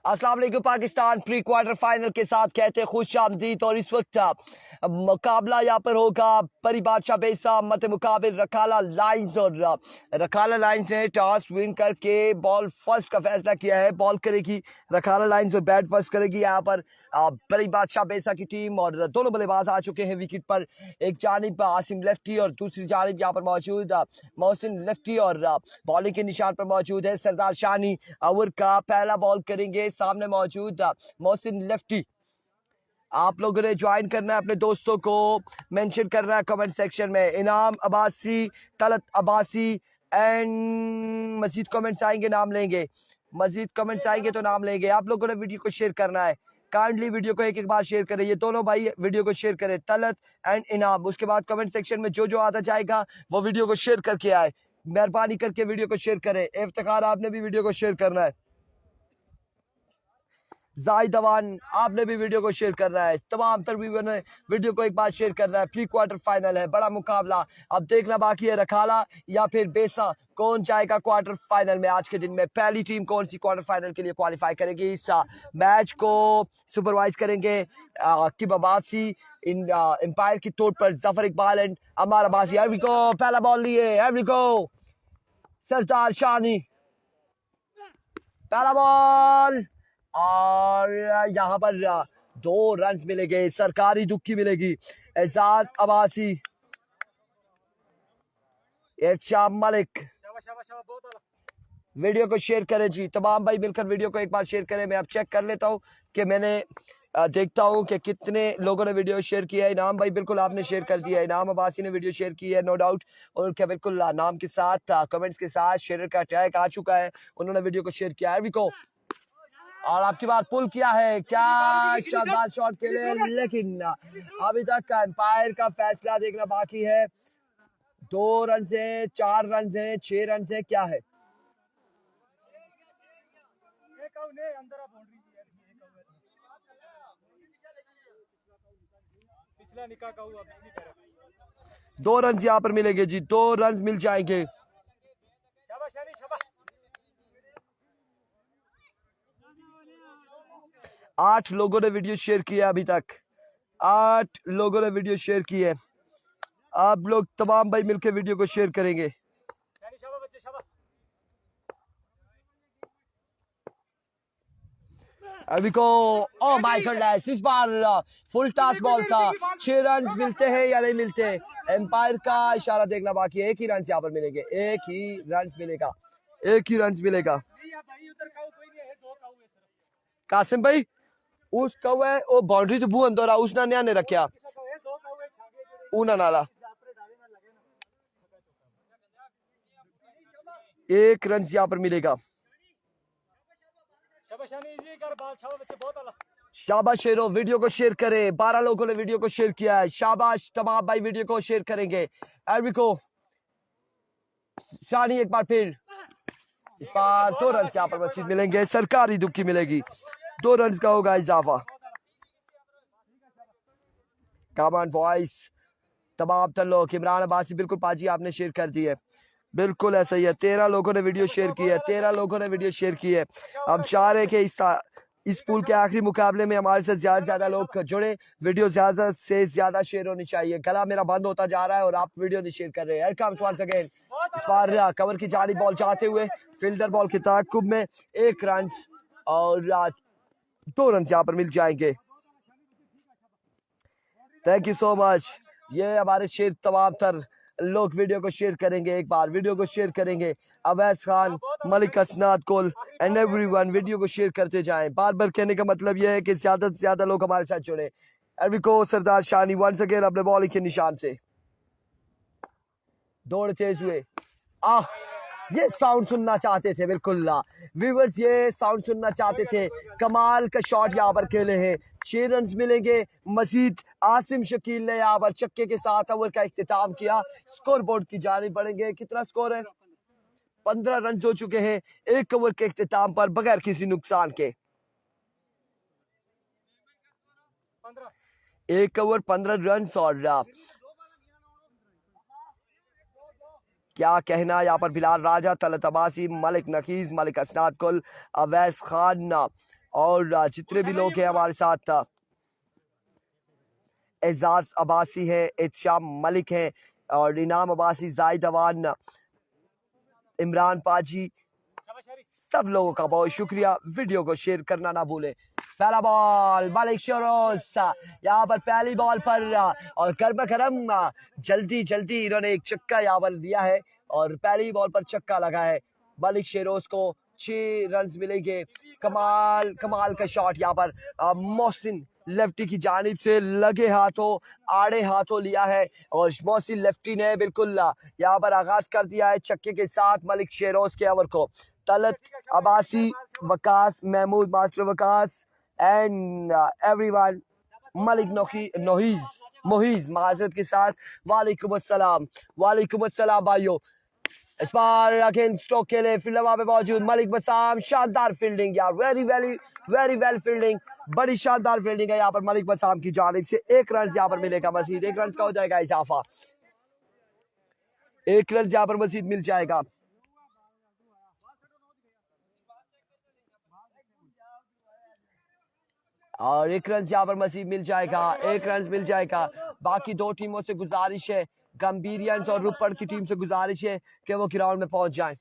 अस्सलाम वालेकुम। Pakistan pre quarter final के साथ कहते खुश आमदीद। और इस वक्त मुकाबला यहाँ पर होगा परी बादशाह बेसा मत मुकाबिल रखाला लाइंस। और रखाला लाइंस ने टॉस विन करके बॉल फर्स्ट का फैसला किया है। बॉल करेगी रखाला लाइंस और बैट फर्स्ट करेगी यहाँ पर परी बादशाह बेसा की टीम। और दोनों बल्लेबाज आ चुके हैं विकेट पर। एक जानिब आसिम लेफ्टी और दूसरी जानिब यहाँ पर मौजूद मोहसिन लेफ्टी। और बॉलिंग के निशान पर मौजूद है सरदार शानी। ओवर का पहला बॉल करेंगे। सामने मौजूद मोहसिन लेफ्टी। आप लोगों ने ज्वाइन करना है, अपने दोस्तों को मेंशन करना है कमेंट सेक्शन में। इनाम अब्बासी, तलत अब्बासी एंड मजीद कमेंट्स आएंगे नाम लेंगे। मजीद कमेंट्स आएंगे तो नाम लेंगे। आप लोगों ने वीडियो को शेयर करना है। काइंडली वीडियो को एक एक बार शेयर करें। ये दोनों भाई वीडियो को शेयर करें, तलत एंड इनाम। उसके बाद कमेंट सेक्शन में जो जो आता जाएगा वो वीडियो को शेयर करके आए। मेहरबानी करके वीडियो को शेयर करें। इफ्तिखार आपने भी वीडियो को शेयर करना है। जाहिदवान आपने भी वीडियो को शेयर करना है। तमाम तरबीबों ने वीडियो को एक बार शेयर करना है। प्री क्वार्टर फाइनल है, बड़ा मुकाबला। अब देखना बाकी है रखाला या फिर बेसा कौन जाएगा क्वार्टर फाइनल में। आज के दिन में पहली टीम कौन सी क्वार्टर फाइनल के लिए क्वालिफाई करेगी। इस मैच को सुपरवाइज करेंगे किब अब्बासी। इन एम्पायर की तौर पर Zafar Iqbal and Ammar Abbasi. Here we go, पहला बॉल लिए। हियर वी गो, सरदार शानी, पहला बॉल। और यहाँ पर 2 रन मिलेंगे। सरकारी दुक्की मिलेगी। एजाज अब्बासी, इरशाद मलिक। वीडियो को शेयर करें जी, तमाम भाई मिलकर वीडियो को एक बार शेयर करें। मैं अब चेक कर लेता हूँ कि मैंने देखता हूँ कि कितने लोगों ने वीडियो शेयर किया है। इनाम भाई बिल्कुल आपने शेयर कर दिया है। इनाम अब्बासी ने वीडियो शेयर की है नो डाउट। और क्या बिल्कुल नाम के साथ कमेंट्स के साथ शेयर का टैग आ चुका है। उन्होंने वीडियो को शेयर किया है। विको और आपकी बात पुल किया है। क्या शानदार शॉट खेले, लेकिन अभी तक एम्पायर का फैसला देखना बाकी है। 2 रन है, 4 रन है, 6 रन है, क्या है। दो रन यहाँ पर मिलेंगे जी, 2 रन मिल जाएंगे। 8 लोगों ने वीडियो शेयर किया अभी तक। 8 लोगों ने वीडियो शेयर की है। आप लोग तमाम भाई मिलकर वीडियो को शेयर करेंगे। अभी को ओ माय गॉड, इस बार फुल टॉस बॉल था। 6 रन मिलते हैं या नहीं मिलते। एम्पायर का इशारा देखना बाकी है। एक ही रन यहाँ पर मिलेंगे, एक ही रन मिलेगा, एक ही रन मिलेगा। कासिम भाई उस कौवे ओ बाउंड्री तो भू अंदर उसना न्या ने रखा ऊना नाला। 1 रन यहाँ पर मिलेगा। शाबाश शेरो, वीडियो को शेयर करें। 12 लोगों ने वीडियो को शेयर किया है। शाबाश तमाम भाई वीडियो को शेयर करेंगे। एरविको शानी एक बार फिर। इस बार 2 रन यहाँ पर मसीद मिलेंगे। सरकारी दुक्की मिलेगी। 2 रन का होगा इजाफा। कम ऑन बॉयज, तमाम तर लोग। इमरान अब्बासी बिल्कुल पाजी आपने शेयर कर दी है। बिल्कुल ऐसा ही है। 13 लोगों ने वीडियो शेयर की है। 13 लोगों ने वीडियो शेयर की है। हम चाह रहे हैं कि इस पूल के आखिरी मुकाबले में हमारे साथ ज्यादा लोग जुड़े। वीडियो ज्यादा से ज्यादा शेयर होनी चाहिए। गला मेरा बंद होता जा रहा है और आप वीडियो नहीं शेयर कर रहे हैं। इस बार कवर की जानी बॉल चाहते हुए फील्डर बॉल के ताकुब में 1 रन और 2 रन यहाँ पर मिल जाएंगे। Thank you so much. ये हमारे शेर तमाम तर लोग वीडियो को शेयर करेंगे। एक बार वीडियो को शेयर करेंगे। अवैस खान, मलिक असनाद कुल एंड एवरीवन वीडियो को शेयर करते जाएं। बार बार कहने का मतलब यह है कि ज्यादा से ज्यादा लोग हमारे साथ जुड़े। एरविको सरदार शानी वंस अगेन अपने बॉलिंग के निशान से दौड़ तेज हुए। ये साउंड सुनना चाहते थे बिल्कुल व्यूअर्स, ये साउंड सुनना चाहते थे। कमाल का शॉट यहाँ पर खेले हैं। 6 रन मिलेंगे मजीद। आसिम शकील ने यहाँ पर चक्के के साथ ओवर का इख्तिताम किया। स्कोर बोर्ड की जानिब बढ़ेंगे। कितना स्कोर है? 15 रन हो चुके हैं 1 ओवर के इख्तिताम पर बगैर किसी नुकसान के। 1 ओवर 15 रन और क्या कहना यहाँ पर बिलाल राजा, तलत अब्बासी, मलिक नकीज, मलिक असनाद कुल, अवैस खान और जितने भी लोग हैं हमारे साथ, एजाज अब्बासी है, इत्शाम मलिक है और इनाम अब्बासी, जाहिद अवान, इमरान पाजी, सब लोगों का बहुत शुक्रिया। वीडियो को शेयर करना ना भूलें। पहला बॉल मलिक शरोस, यहाँ पर पहली बॉल पर और गर्मा गर्म जल्दी जल्दी इन्होंने एक चक्का यहाँ पर दिया है और पहली बॉल पर चक्का लगा है। मलिक शेरोस को 6 रन मिलेंगे। कमाल कमाल का शॉट यहाँ पर मोहसिन लेफ्टी की जानिब से लगे हाथों आड़े हाथों लिया है और मोहसिन लेफ्टी ने बिल्कुल यहाँ पर आगाज कर दिया है चक्के के साथ मलिक शेरोस के ओवर को। Talat Abbasi, Waqas Mahmood, master Waqas and everyone, Malik Mohiz माजरत के साथ वालेकुम अस्सलाम भाइयों। इस बार अगेंस्ट स्ट्रोक के लिए फील्डर वहां पे मौजूद मलिक बसाम, शानदार फील्डिंग यार, वेरी वेल फील्डिंग, बड़ी शानदार फील्डिंग है यहाँ पर मलिक बसाम की जानिब से। 1 रन यहाँ पर मिलेगा मजीद, 1 रन का हो जाएगा इजाफा, 1 रन यहाँ पर मजीद मिल जाएगा। और 1 रन यहाँ पर मजीद मिल जाएगा, 1 रन मिल जाएगा। बाकी 2 टीमों से गुजारिश है, गंभीरियंस और रुपड़ की टीम से गुजारिश है कि वो ग्राउंड में पहुंच जाएं।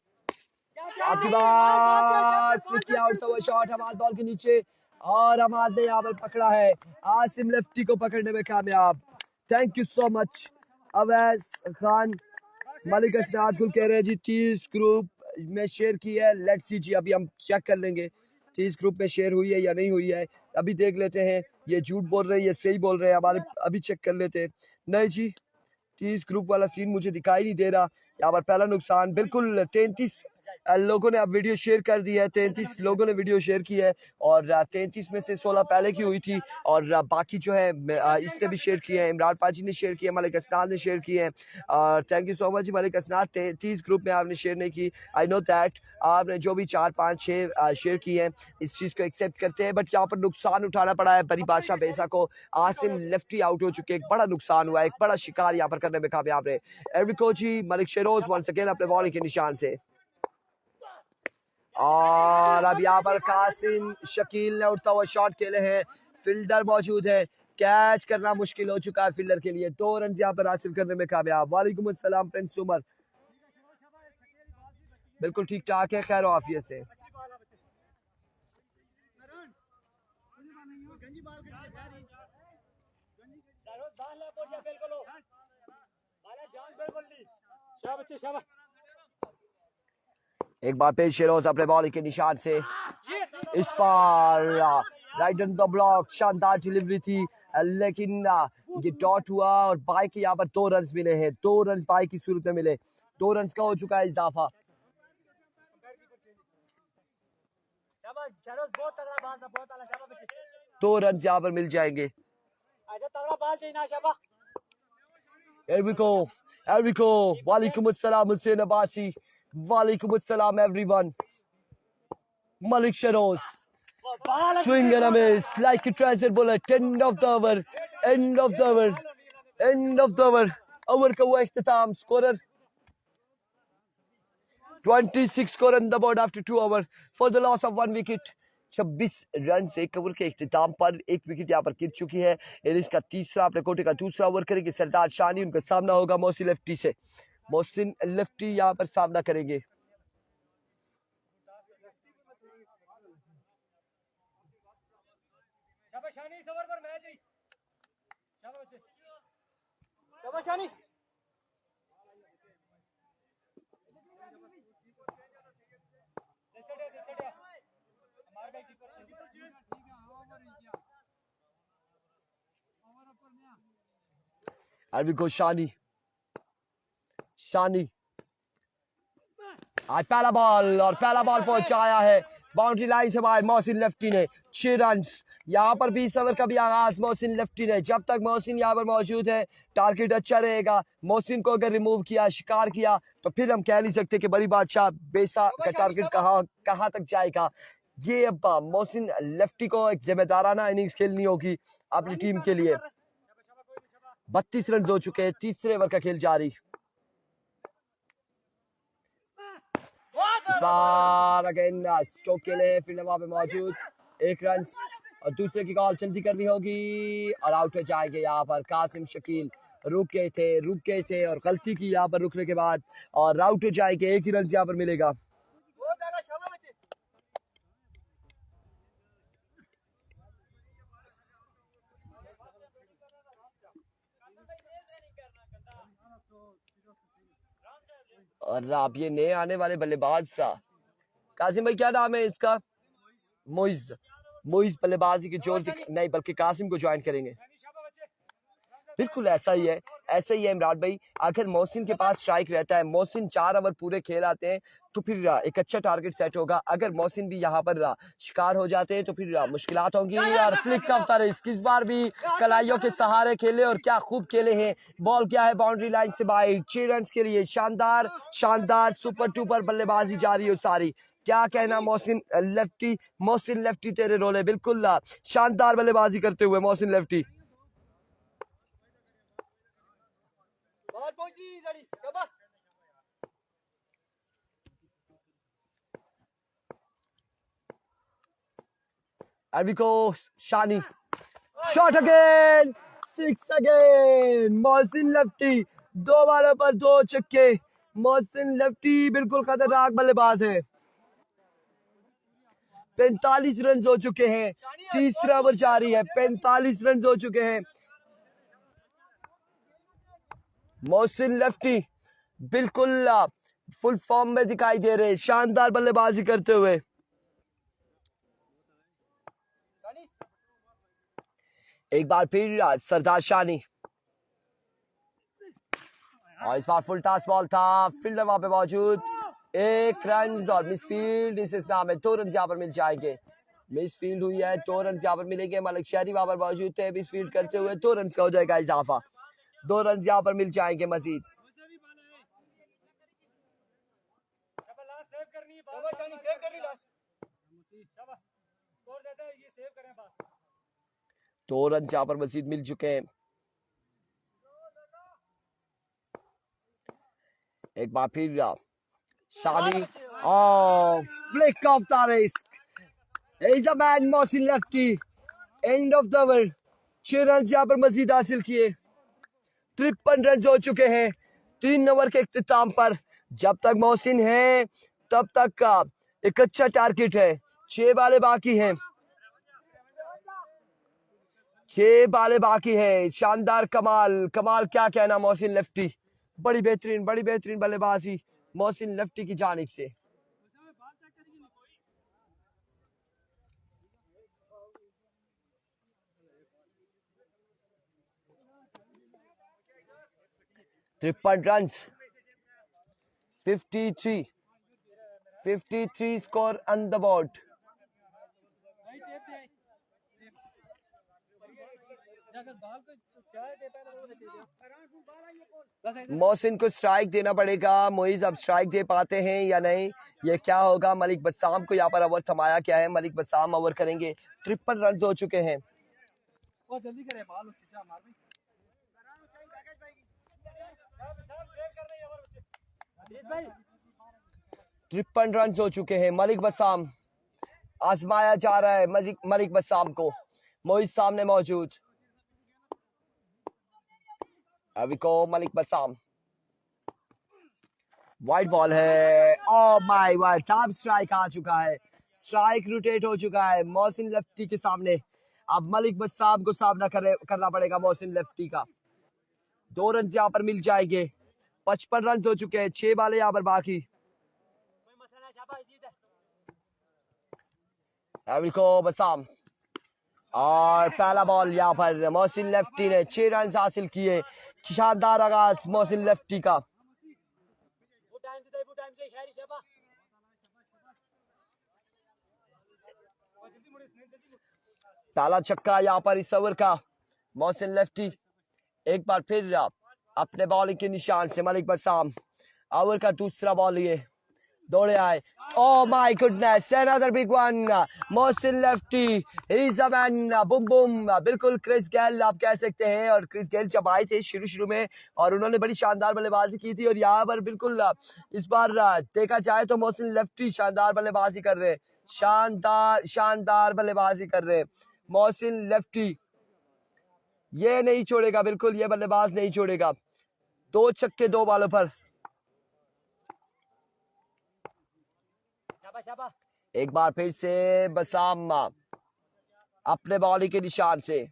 आपकी बात फ्लिक आउट हुआ शॉट हमाद बॉल के नीचे और हमाद ने यहाँ पर पकड़ा है, आसिम लेफ्टी को पकड़ने में कामयाब। Thank you so much Awais Khan. Malik Asnad Gul कह रहे हैं जी 30 ग्रुप में शेयर की है, लेट्स सी जी, अभी हम चेक कर लेंगे 30 ग्रुप में शेयर हुई है या नहीं हुई है, अभी देख लेते हैं। ये झूठ बोल रहे हैं ये सही बोल रहे हैं हमारे, अभी चेक कर लेते हैं। नहीं जी 30 ग्रुप वाला सीन मुझे दिखाई नहीं दे रहा। यहाँ पर पहला नुकसान बिल्कुल 33 लोगों ने अब वीडियो शेयर कर दी है, 33 लोगों ने वीडियो शेयर की है और 33 में से 16 पहले की हुई थी और बाकी जो है इसने भी शेयर किए हैं, इमरान पाजी ने शेयर किया, मलिक असनाद ने शेयर किए हैं और thank you so much Malik Asnad. 30 group में आपने शेयर नहीं की, आई नो दैट, आपने जो भी 4 5 6 शेयर की है इस चीज़ को एक्सेप्ट करते हैं, बट यहाँ पर नुकसान उठाना पड़ा है बड़ी बादशाह बेसा को। आसिम लेफ्टी आउट हो चुके, एक बड़ा नुकसान हुआ है, एक बड़ा शिकार यहाँ पर करने में कामयाब रहे एरविको जी। मलिक शेरोज वंस अगेन अपने बॉलिंग के निशान से और अब यहाँ पर कासिम शकील ने उठता हुआ शॉट खेले हैं, फील्डर मौजूद है, कैच करना मुश्किल हो चुका है फील्डर के लिए। 2 रन यहाँ पर हासिल करने में कामयाब। वालेकुम अस्सलाम प्रिंस उमर, बिल्कुल ठीक ठाक है, खैर आफियत से। एक बार फिर शेरोज अपने बॉलिंग के निशान से, इस बार राइट ऑन द ब्लॉक, शानदार डिलीवरी थी लेकिन ये डॉट हुआ और बाई के यहाँ पर 2 रन मिले हैं, 2 रन बाई की सूरत में मिले, 2 रन का हो चुका है इजाफा। 2 रन यहाँ पर मिल जाएंगे। एरविको, वालेकुम अस्सलाम हुसैन अब्बासी, वालेकुम अस्सलाम everyone. Malik Sheroz swing and a miss like a treasure bullet, end of the over, over का हुआ इख्तिताम। Scorer 26 score on the board after 2 over for the loss of 1 wicket. 26 run से एक ओवर के इख्तिताम पर 1 विकेट यहाँ पर गिर चुकी है। इनिंग्स का तीसरा अपने कोटे का दूसरा ओवर करेंगे सरदार शानी, उनका सामना होगा मोहसिन लेफ्टी से। मोहसिन लेफ्टी यहाँ पर सामना करेंगे। एरविको शानी आज पहला बॉल और पहला बॉल पहुंचाया है बाउंड्री लाइन से बाहर मोहसिन लेफ्टी ने। 6 रन यहाँ पर 20 ओवर का भी आगाज मोहसिन लेफ्टी ने। जब तक मोहसिन यहाँ पर मौजूद है टारगेट अच्छा रहेगा। मोहसिन को अगर रिमूव किया, शिकार किया, तो फिर हम कह नहीं सकते कि बड़ी बादशाह बेसा का टारगेट कहाँ तक जाएगा। ये अब मोहसिन लेफ्टी को एक जिम्मेदाराना इनिंग्स खेलनी होगी अपनी टीम के लिए। 32 रन हो चुके हैं, तीसरे ओवर का खेल जारी। इस बार अगेन स्ट्रोक के लिए फील्डर वहां पे मौजूद, 1 रन और दूसरे की कॉल जल्दी करनी होगी और आउट हो जाएंगे यहाँ पर कासिम शकील। रुक गए थे और गलती की यहाँ पर रुकने के बाद और आउट हो जाएंगे, 1 ही रन यहाँ पर मिलेगा। और आप ये नए आने वाले बल्लेबाज सा कासिम भाई, क्या नाम है इसका? मोइज। मोइज बल्लेबाजी के जोर नहीं बल्कि कासिम को ज्वाइन करेंगे। बिल्कुल ऐसा ही है इमरान भाई। आखिर मोहसिन के पास स्ट्राइक रहता है, मोहसिन 4 ओवर पूरे खेल आते हैं तो फिर एक अच्छा टारगेट सेट होगा। अगर मोहसिन भी यहाँ पर शिकार हो जाते हैं तो फिर मुश्किलात होंगी। और फ्लिक का अवतार इस बार भी कलाइयों के सहारे खेले और क्या खूब खेले हैं। बॉल क्या है बाउंड्री लाइन से बाहर, 6 रन के लिए शानदार शानदार सुपर टूपर बल्लेबाजी जारी हो सारी। क्या कहना मोहसिन लेफ्टी तेरे रोल है। बिल्कुल शानदार बल्लेबाजी करते हुए Mohsin lefty. Enrico Shani shot again, 6 again। Mohsin lefty 2 बारों पर 2 छक्के। मोहसिन लेफ्टी बिल्कुल खतरनाक बल्लेबाज है। 45 रन हो चुके हैं, तीसरा ओवर जारी है, 45 रन हो चुके हैं। मोहसिन लेफ्टी बिल्कुल फुल फॉर्म में दिखाई दे रहे, शानदार बल्लेबाजी करते हुए। एक बार फिर सरदार शानी और इस बार फुल टॉस बॉल था, फील्डर वहां पे मौजूद, 1 रन और मिसफील्ड इस नाम है। 2 रन यहाँ पर मिल जाएंगे, मिसफील्ड हुई है, 2 रन यहाँ पर मिलेंगे। मलिक शहरी वहां पर मौजूद थे, मिसफील्ड करते हुए 2 रन का हो जाएगा इजाफा, 2 रन यहाँ पर मिल जाएंगे मजीद। दो रन यहाँ पर मजीद मिल चुके हैं। एक बार फिर शानी और flick of the risk is a man Mohsin lefty. End of the over, 6 run यहाँ पर मजीद हासिल किए, 53 रन हो चुके हैं 3 ओवर के इख्तिताम पर। जब तक मोहसिन है तब तक का एक अच्छा टारगेट है। 6 बालें बाकी हैं, 6 बालें बाकी है। शानदार कमाल क्या कहना मोहसिन लेफ्टी, बड़ी बेहतरीन बल्लेबाजी मोहसिन लेफ्टी की जानिब से। तिरपन run, 53 score on the board. Mohsin को स्ट्राइक देना पड़ेगा, मोइज अब स्ट्राइक दे पाते हैं या नहीं, ये क्या होगा। मलिक बसाम को यहाँ पर ओवर थमाया क्या है, मलिक बसाम ओवर करेंगे। 53 रन हो चुके हैं। 53 रन हो चुके हैं। मलिक बसाम आजमाया जा रहा है, मलिक बसाम को। मोइज सामने मौजूद, अभी को मलिक बसाम, वाइड बॉल है, oh my god, top strike आ चुका है, स्ट्राइक रोटेट हो चुका है मोहसिन लेफ्टी के सामने। अब मलिक बसाम को सामना करना पड़ेगा मोहसिन लेफ्टी का। 2 रन यहाँ पर मिल जाएंगे, 55 रन हो चुके हैं, 6 बालें यहाँ पर बाकी। अभी को बसाम और पहला बॉल यहाँ पर मोहसिन लेफ्टी ने 6 रन हासिल किए। शानदार आगाज मोहसिन लेफ्टी का। पहला छक्का यहाँ पर इस ओवर का मोहसिन लेफ्टी। एक बार फिर अपने बॉलिंग के निशान से मलिक बसाम ओवर का दूसरा बॉल लिए दौड़े आए। Oh my goodness, another big one. Mohsin lefty, he's a man. Bum Bum, बिल्कुल क्रिस गेल आप कह सकते हैं। और क्रिस गेल जब आए थे शुरू में और उन्होंने बड़ी शानदार बल्लेबाजी की थी, और यहाँ पर बिल्कुल इस बार देखा जाए तो मोहसिन लेफ्टी शानदार बल्लेबाजी कर रहे, शानदार बल्लेबाजी कर रहे मोहसिन लेफ्टी। ये नहीं छोड़ेगा, बिल्कुल ये बल्लेबाज नहीं छोड़ेगा। 2 छक्के 2 बॉलों पर। एक बार फिर से बसाम अपने बॉली के निशान से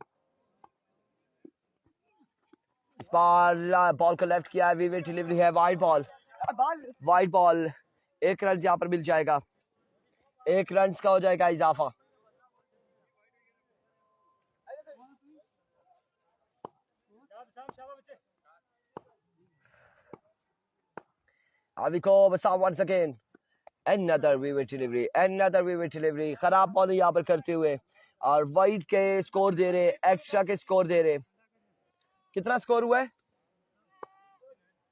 इस बार बॉल को लेफ्ट किया है। विविड डिलीवरी है, वाइड बॉल। 1 रन यहाँ पर मिल जाएगा, 1 रन का हो जाएगा इजाफा। अभी को Bassam once again, another vivid delivery, खराब बॉल यहाँ पर करते हुए और वाइड के स्कोर दे रहे, एक्स्ट्रा के स्कोर दे रहे। कितना स्कोर हुआ है?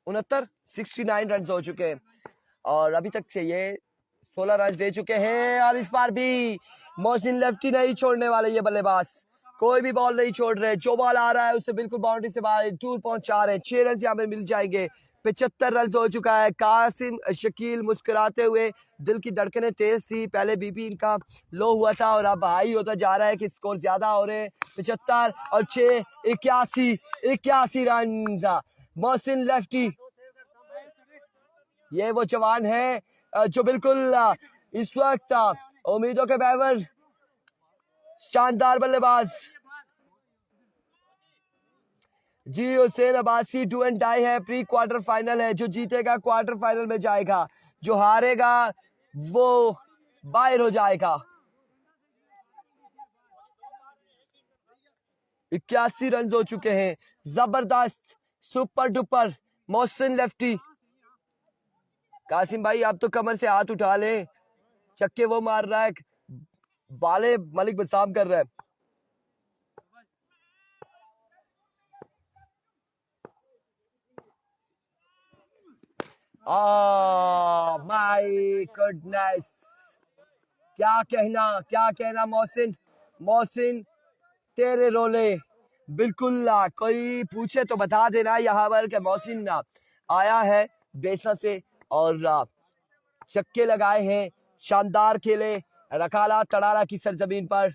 69 रन हो चुके हैं और अभी तक से ये 16 रन दे चुके हैं। और इस बार भी मोहसिन लेफ्टी नहीं छोड़ने वाले, ये बल्लेबाज कोई भी बॉल नहीं छोड़ रहे। जो बॉल आ रहा है उससे बिल्कुल बाउंड्री से बाहर दूर पहुंचा रहे हैं। 6 रन यहाँ पे मिल जाएंगे। 75 रन हो चुका है। कासिम शकील मुस्कुराते हुए, दिल की धड़कनें तेज थी, पहले बीपी इनका लो हुआ था और अब हाई होता जा रहा है कि स्कोर ज्यादा हो रहे हैं। 75 और 6, 81 रन। मोहसिन लेफ्टी ये वो जवान है जो बिल्कुल इस वक्त उम्मीदों के बैवर, शानदार बल्लेबाज जी Hussain Abbasi do and die है। प्री क्वार्टर फाइनल है, जो जीतेगा क्वार्टर फाइनल में जाएगा, जो हारेगा वो बाहर हो जाएगा। 81 रन हो चुके हैं। जबरदस्त, super duper Mohsin lefty. Qasim भाई आप तो कमर से हाथ उठा ले, चक्के वो मार रहा है, बाले मलिक बसाम कर रहा है। माय गुडनेस, क्या कहना मोहसिन तेरे रोले। बिल्कुल कोई पूछे तो बता देना यहाँ पर कि मोहसिन आया है बेसा से और छक्के लगाए हैं, शानदार खेले रखाला तड़ाला की सरजमीन पर।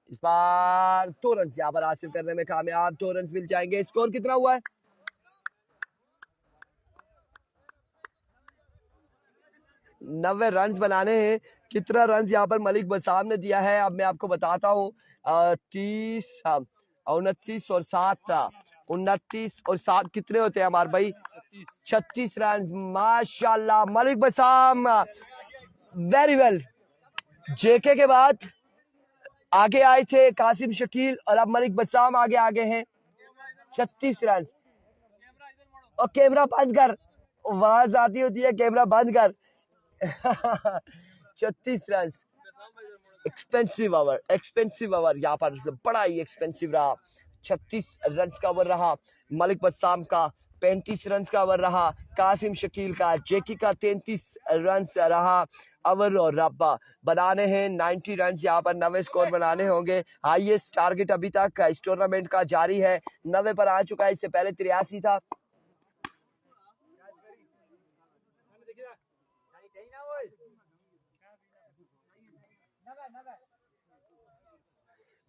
इस बार 2 रन यहाँ पर हासिल करने में कामयाब, 2 रन मिल जाएंगे। स्कोर कितना हुआ है? 90 रन बनाने हैं। कितना रन यहाँ पर मलिक बसाम ने दिया है अब मैं आपको बताता हूँ। 30, 29 और 7, 29 और 7 कितने होते हैं हमारे भाई? 36 रन। माशाल्लाह मलिक बसाम वेरी वेल। जेके के बाद आगे आए थे कासिम शकील और अब मलिक बसाम आगे हैं। 36 रन। और कैमरा बंद कर, आवाज आती होती है कैमरा बंद कर। 36 रन। एक्सपेंसिव ओवर यहाँ पर बड़ा ही एक्सपेंसिव रहा। 36 रन का ओवर रहा मलिक बसाम का, 35 रन का ओवर रहा कासिम शकील का, जेकी का 33 रन रहा ओवर। और रब्बा बनाने हैं 90 रन, यहाँ पर 90 स्कोर बनाने होंगे। हाईएस्ट टारगेट अभी तक इस टूर्नामेंट का जारी है, 90 पर आ चुका है, इससे पहले 83 था।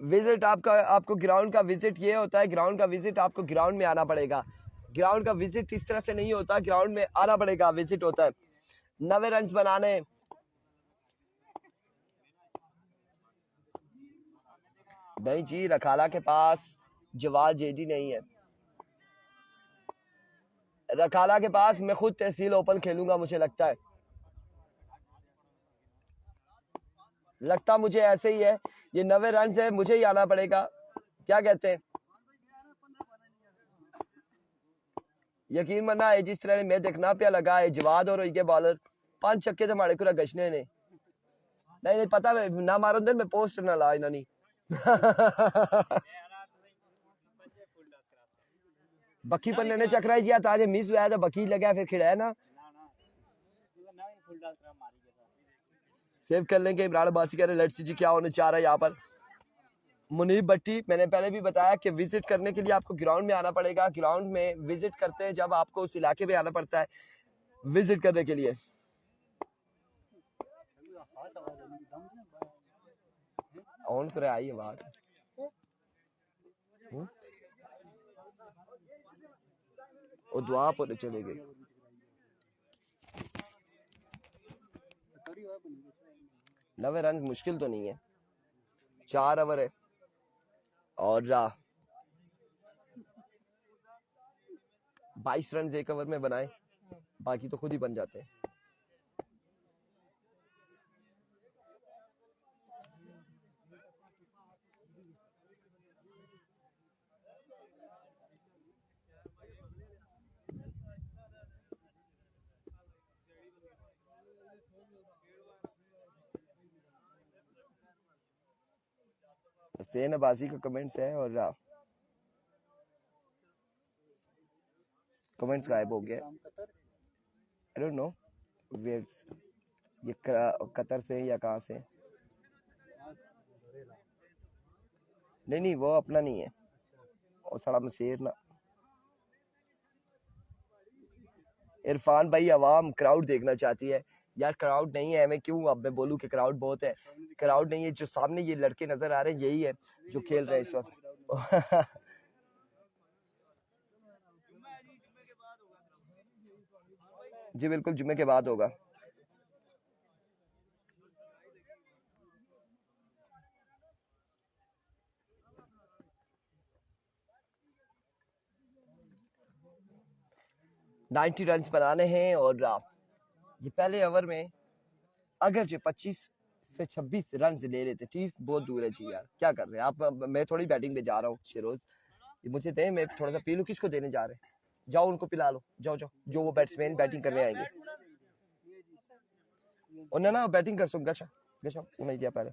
विजिट आपको ग्राउंड का विजिट ये होता है, ग्राउंड का विजिट आपको ग्राउंड में आना पड़ेगा। ग्राउंड का विजिट इस तरह से नहीं होता, ग्राउंड में आना पड़ेगा, विजिट होता है। 90 रन बनाने। नहीं जी, रखाला के पास जवाब जेडी नहीं है। रखाला के पास मैं खुद तहसील ओपन खेलूंगा, मुझे लगता मुझे ऐसे ही है। ये 90 रन है, मुझे ही आना पड़ेगा। क्या कहते हैं? यकीन मना है जिस तरह मैं देखना पे लगा है जवाद और ये बॉलर 5 छक्के तो मारे गशने ने नहीं पता ना मारो दिन में पोस्ट ना ला इन्होंने। बकी पर लेने चक्रा जी ताजे मिस हुआ तो बकी लगा फिर खिड़ा है ना। सेव कर लेंगे। इमरान अब्बासी कह रहे लेट्स सी जी क्या होने चाह रहा है यहाँ पर। मुनीब भट्टी, मैंने पहले भी बताया कि विजिट करने के लिए आपको ग्राउंड में आना पड़ेगा। ग्राउंड में विजिट करते हैं जब आपको उस इलाके में आना पड़ता है विजिट करने के लिए। ऑन करे आई आवाज। और दुआ पर चले गए। नवे रन मुश्किल तो नहीं है, 4 ओवर है और 22 रन एक ओवर में बनाए, बाकी तो खुद ही बन जाते हैं। हुसैन अब्बासी का कमेंट्स है और कमेंट्स गायब हो गया। आई डोंट नो ये कतर से या कहाँ से। नहीं वो अपना नहीं है, और साला मसेर ना। इरफान भाई आवाम क्राउड देखना चाहती है यार, क्राउड नहीं है। मैं क्यों अब मैं बोलूं कि क्राउड बहुत है, क्राउड नहीं है। जो सामने ये लड़के नजर आ रहे हैं यही है जो खेल रहे हैं इस वक्त। जी बिल्कुल, जुम्मे के बाद होगा। नाइन्टी रन बनाने हैं और ये पहले ओवर में अगर जो 25 से 26 रन ले लेते, 30 बहुत दूर है जी यार, क्या कर रहे हैं आप। मैं थोड़ी बैटिंग पे जा रहा हूँ शिरोज, मुझे दें, मैं थोड़ा सा पी लूं। किसको देने जा रहे हैं? जाओ उनको पिला लो, जाओ जाओ, जो वो बैट्समैन बैटिंग करने आएंगे उन्हें ना बैटिंग कर सुन। गचा गचा उन्हें दिया पहले।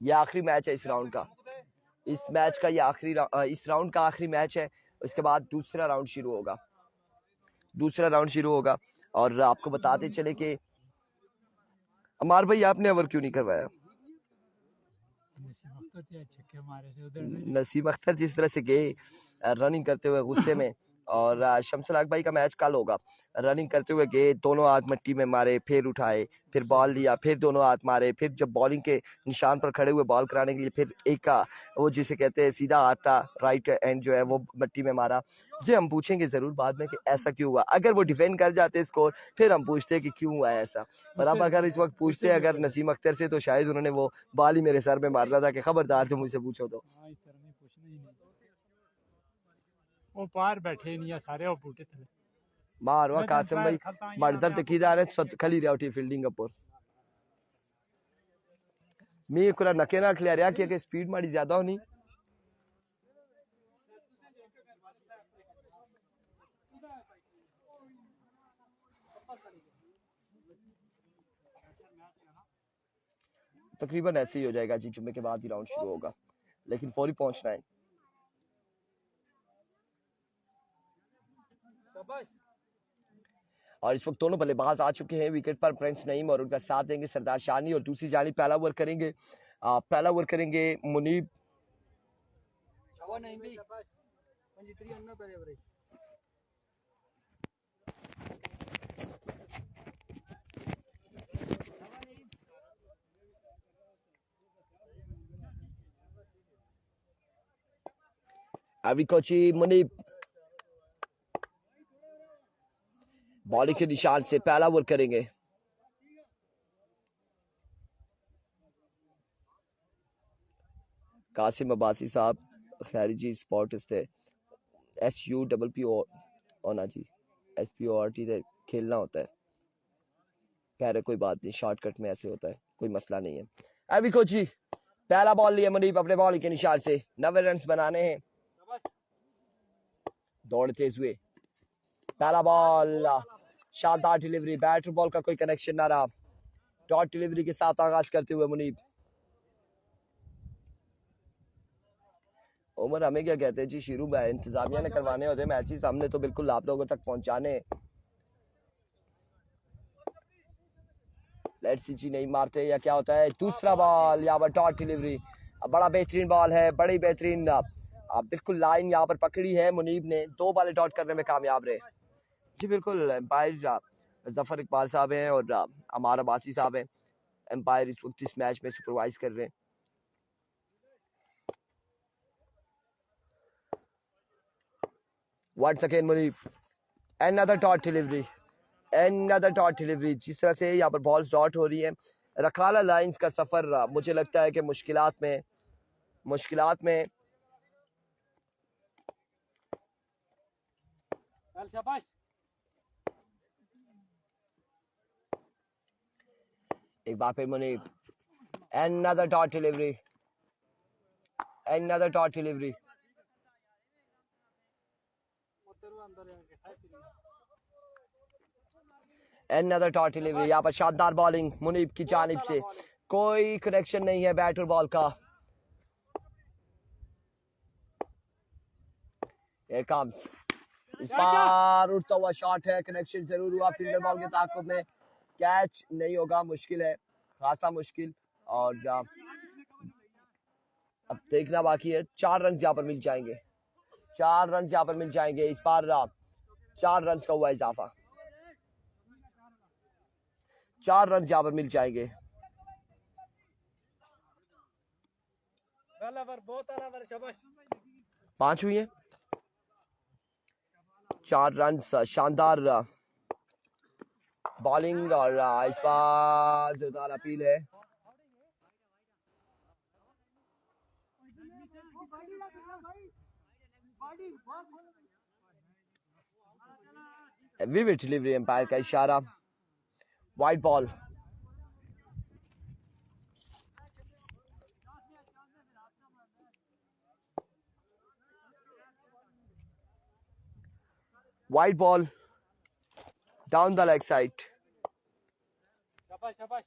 ये आखिरी मैच है इस राउंड का, इस मैच का ये आखिरी इस राउंड का आखिरी मैच है। उसके बाद दूसरा राउंड शुरू होगा, दूसरा राउंड शुरू होगा। और आपको बताते चले कि अमार भाई आपने ओवर क्यों नहीं करवाया? नसीम अख्तर जिस तरह से गए रनिंग करते हुए गुस्से में, और शमसलाक भाई का मैच कल होगा। रनिंग करते हुए गए, दोनों हाथ मिट्टी में मारे, फिर उठाए, फिर बॉल लिया, फिर दोनों हाथ मारे, फिर जब बॉलिंग के निशान पर खड़े हुए बॉल कराने के लिए फिर एक का वो जिसे कहते हैं सीधा हाथ था, राइट एंड जो है वो मिट्टी में मारा। ये हम पूछेंगे जरूर बाद में कि ऐसा क्यों हुआ। अगर वो डिफेंड कर जाते स्कोर फिर हम पूछते कि क्यों हुआ ऐसा, पर अब अगर इस वक्त पूछते अगर नसीम अख्तर से तो शायद उन्होंने वो बॉल ही मेरे सर में मारना था कि खबरदार जो मुझसे पूछो तो। वो पार बैठे नहीं सारे वो बूटे थे मारवा कासिम भाई मर्दर ते कीदा ने खली रहा उठी फील्डिंग अपर मी कुरा नके ना खिला रहा कि स्पीड माड़ी ज्यादा होनी। तकरीबन ऐसे ही हो जाएगा जी, जुम्मे के बाद ही राउंड शुरू होगा, लेकिन फौरी पहुंचना है। और इस वक्त दोनों बल्लेबाज आ चुके हैं विकेट पर, प्रिंस नईम और उनका साथ देंगे सरदार शानी, और दूसरी जानी पहला ओवर करेंगे मुनीब। अभी कोची मुनीब बॉलिंग के निशान से पहला ओवर करेंगे। कासिम अब्बासी साहब खैरी जी स्पॉट इसते SUPPO होना जी, SPORT से खेलना होता है। कह रहे कोई बात नहीं, शॉर्टकट में ऐसे होता है, कोई मसला नहीं है। अभी कोची पहला बॉल लिया मुनीब अपने बॉल के निशान से, 90 रन बनाने हैं, दौड़ तेज हुए, पहला बॉल, शानदार डिलीवरी, बैटर बॉल का कोई कनेक्शन ना रहा, डॉट डिलीवरी के साथ आगाज करते हुए मुनीब। उमर हमें क्या कहते हैं जी, शुरू में इंतजामिया ने करवाने होते मैचेस, हमने तो बिल्कुल आप लोगों तक पहुंचाने। लेट्स सी जी नहीं मारते या क्या होता है। दूसरा बॉल यहाँ पर डॉट डिलीवरी, बड़ा बेहतरीन बॉल है, बड़ी बेहतरीन, बिल्कुल लाइन यहाँ पर पकड़ी है मुनीब ने, 2 बॉलें डॉट करने में कामयाब रहे जी। बिल्कुल एम्पायर जफर इकबाल साहब हैं और अमार अब्बासी साहब हैं, एम्पायर इस वक्त इस मैच में सुपरवाइज कर रहे हैं। Once again Munib, another dot delivery, another dot delivery। जिस तरह से यहाँ पर बॉल्स डॉट हो रही है, रखाला लाइंस का सफर मुझे लगता है कि मुश्किलात में शाबाश। एक बार फिर Munib, another dot delivery, another dot delivery। another dot delivery, यहाँ पर शानदार बॉलिंग मुनीब की जानिब से, कोई कनेक्शन नहीं है बैट और बॉल का। Here comes, इस बार उठता हुआ शॉट है, कनेक्शन जरूर हुआ फील्डर बॉल के ताक़ुब में, कैच नहीं होगा, मुश्किल है, खासा मुश्किल। और अब देखना बाकी है, 4 रन यहाँ पर मिल जाएंगे, 4 रन यहाँ पर मिल जाएंगे इस बार, 4 रन का हुआ इजाफा, 4 रन यहाँ पर मिल जाएंगे। 5 हुई है, 4 रन, शानदार बॉलिंग। और इस बार जोरदार अपील है, विविड डिलीवरी, एम्पायर का इशारा, wide ball. Wide ball down the leg side. शाबाश शाबाश।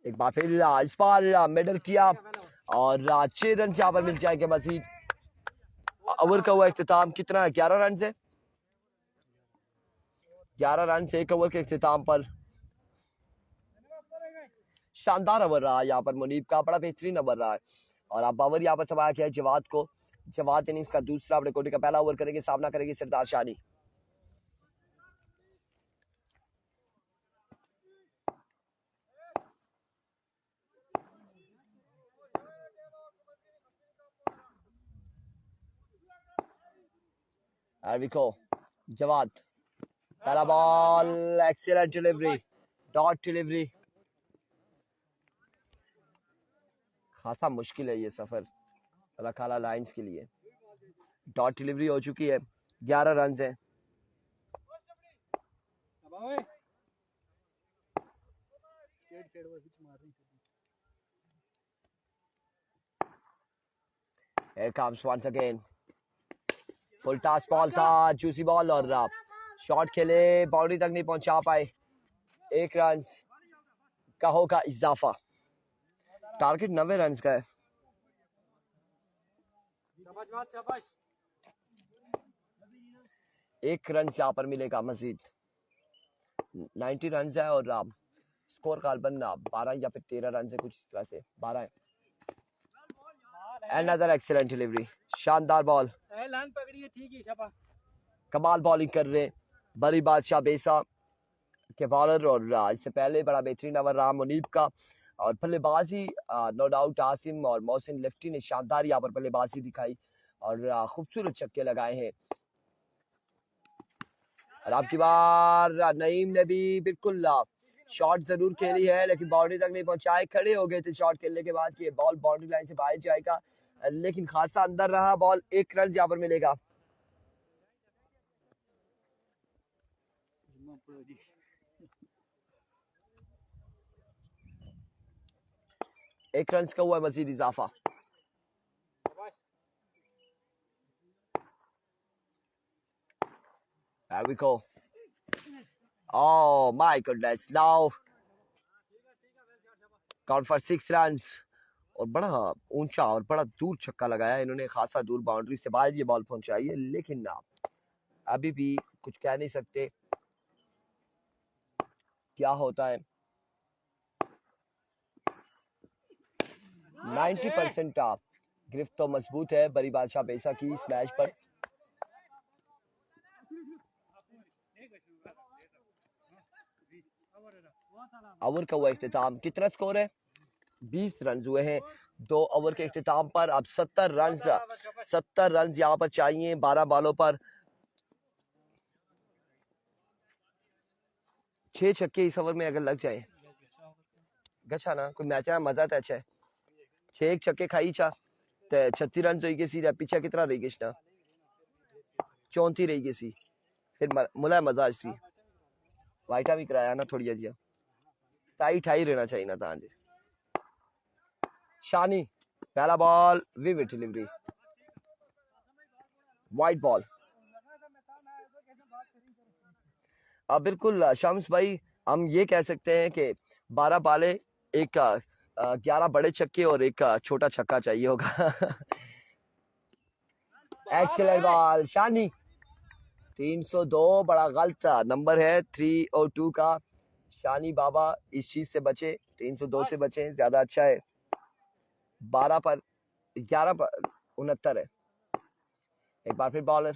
एक बार फिर इस बार मिडल किया और 6 रन यहाँ पर मिल जाएंगे मजीद। ओवर का हुआ इख्तिताम कितना, 11 रन से, 11 रन से 1 ओवर के इख्तिताम पर। शानदार ओवर रहा यहाँ पर मुनीब का, बड़ा बेहतरीन ओवर रहा है। और अब ओवर यहाँ पर समाया किया जवाद को, जवाद इनिंग्स का दूसरा, अपने कोटे का पहला ओवर करेंगे, सामना करेंगे सरदार शानी। जवाद, पहला ball, excellent delivery, dot delivery. खासा मुश्किल है ये सफर रखाला लाइंस के लिए। डॉट डिलीवरी हो चुकी है, 11 रन है। Here comes once again, full toss ball था, जूसी बॉल, और शॉट खेले, बाउंड्री तक नहीं पहुंचा पाए, 1 रन का होगा इजाफा। टारगेट 90 रन का है। शाबाश। 1 रन यहाँ पर मिलेगा मजीद, 90 रन है और स्कोर काल्बन 12 या फिर 13 रन से, कुछ इस तरह से 12 है। Another excellent delivery, शानदार बॉल, लाइन पकड़ी है, ठीक है शाबाश। कमाल बॉलिंग कर रहे बरी बादशाह बेसा के बॉलर। और इससे पहले बड़ा बेहतरीन ओवर रहा मुनीब का। और बल्लेबाजी नो डाउट आसिम और मोहसिन लेफ्टी ने शानदार यहाँ पर बल्लेबाजी दिखाई और खूबसूरत छक्के लगाए हैं। और अब की बार नईम ने भी बिल्कुल शॉट जरूर खेली है, लेकिन बाउंड्री तक नहीं पहुंचाए, खड़े हो गए थे शॉट खेलने के बाद कि बॉल बाउंड्री लाइन से बाहर जाएगा, लेकिन खासा अंदर रहा बॉल। 1 रन यहाँ पर मिलेगा। एक रन का हुआ है मजीद इजाफा। There we go. Oh my goodness. Now count for 6 runs. और बड़ा ऊंचा और बड़ा दूर छक्का लगाया इन्होंने, खासा दूर बाउंड्री से बाहर ये बॉल पहुंचाई है, लेकिन ना अभी भी कुछ कह नहीं सकते क्या होता है। 90% गिरफ्त तो मजबूत है बरी बादशाह बेसा की इस मैच पर। ओवर का हुआ इख्तिताम, कितना स्कोर है? 20 रन हुए हैं 2 ओवर के इख्तिताम पर। अब 70 रन यहाँ पर चाहिए 12 बॉलों पर। 6 छक्के इस ओवर में अगर लग जाए गच्छा ना कोई मैच है मजा तो अच्छा है। 6 छक्के खाई चा ते 36 रन होई गए सी, पीछे कितना रही गई ना 34 रही गई सी, फिर मुला मजा सी वाइटा भी कराया ना थोड़ी जी 27-28 रहना चाहिए ना तांजे। शानी पहला ball vivid delivery, white ball. अब बिल्कुल शम्स भाई हम ये कह सकते हैं कि 12 बाले एक 11 बड़े छक्के और एक छोटा छक्का चाहिए होगा। एक्सीलेंट बॉल शानी। 302 बड़ा गलत नंबर है 302 का। शानी बाबा इस चीज से बचे, 302 से बचे, ज्यादा अच्छा है। 12 पर 11 पर 69 है। एक बार फिर बॉलर,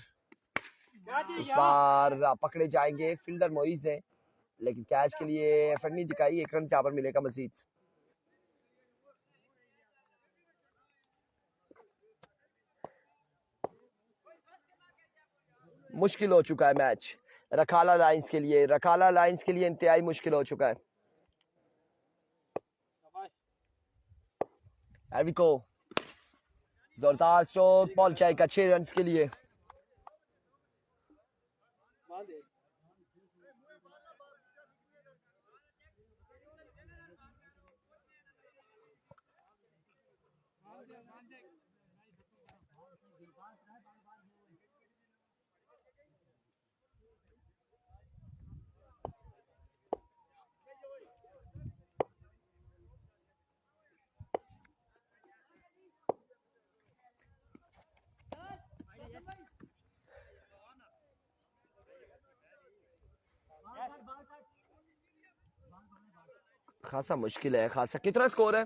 इस बार पकड़े जाएंगे, फील्डर मोइज है लेकिन कैच के लिए एफर्ट नहीं दिखाई। 1 रन से यहाँ पर मिलेगा मजीद। मुश्किल हो चुका है मैच रखाला लाइंस के लिए, रखाला लाइंस के लिए इंतहाई मुश्किल हो चुका है। एविको जोरदार स्ट्रोक, बॉल जाएगा 6 रन के लिए। खासा मुश्किल है, खासा। कितना स्कोर है?